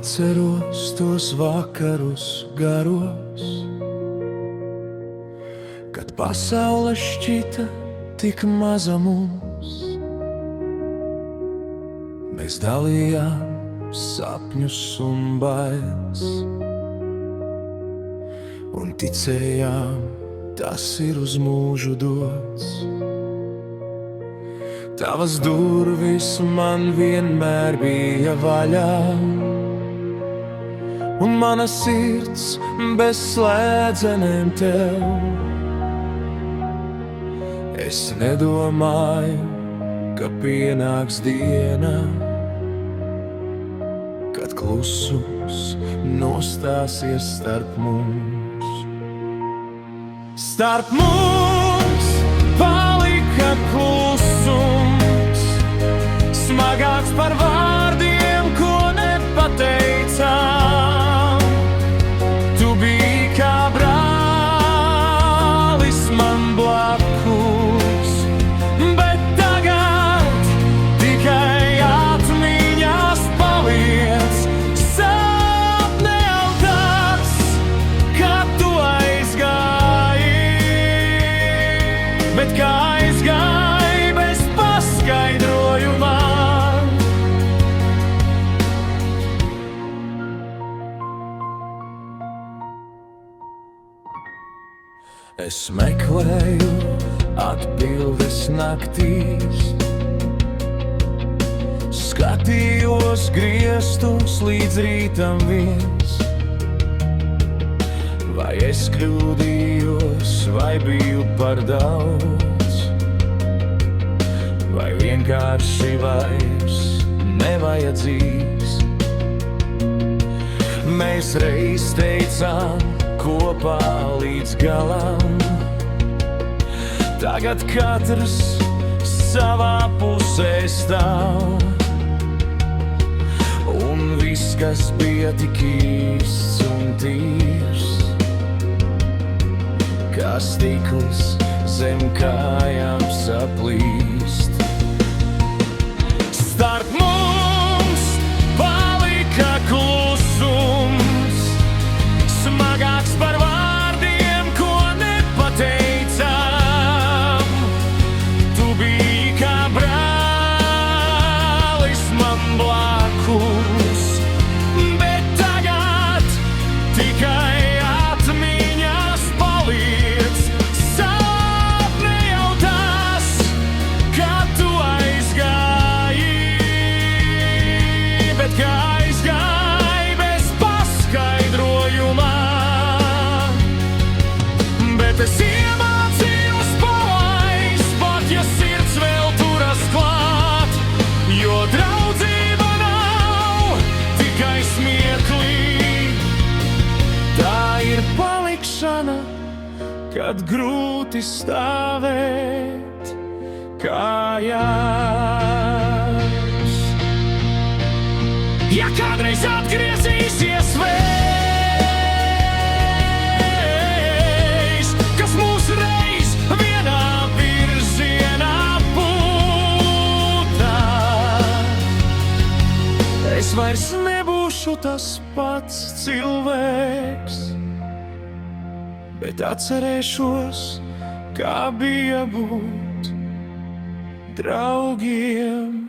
Atceros tos vakarus garos, kad pasaule šķita tik maza mums. Mēs dalījām sapņus un bailes, un ticējām, tas ir uz mūžu dots. Tavas durvis man vienmēr bija vaļā, un mana sirds bez slēdzenēm tev. Es nedomāju, ka pienāks diena, kad klusums nostāsies starp mums. Starp mums palika klusums, smagāks par vārdiem, ko nepateicām. Tu biji kā brālis man blakus, bet tagad tikai atmiņās paliec. Sapne jau tas, kad tu aizgāji, bet kā aizgāji bez paskaidrojumā. Es meklēju atbildes naktīs, skatījos griestus līdz rītam viens. Vai es kļūdījos, vai biju par daudz, vai vienkārši vairs nevajadzīgs. Mēs reiz teicām kopā līdz galam, tagad katrs savā pusē stāv, un viss, kas bija tik īsts un tīrs, kā stikls zem kājām saplīst. Starp mums palika klusums, smagāks par vārdiem, ko nepateicām. Tu biji kā brālis man blakus, bet tagad tikai atmiņās paliec. Sapne jau tas, kad tu aizgāji, bet kā aizgāji bez paskaidrojumā. Bet es iemācījos palaist, pat ja sirds vēl turas klāt, jo draudzība nav tikai smieklī. Tā ir palikšana, kad grūti stāvēt kājās. Ja kādreiz atgriezīsies vējš, kas mūs reiz vienā virzienā pūtā, es vairs nebūšu tas pats cilvēks, bet atcerēšos, kā bija būt draugiem.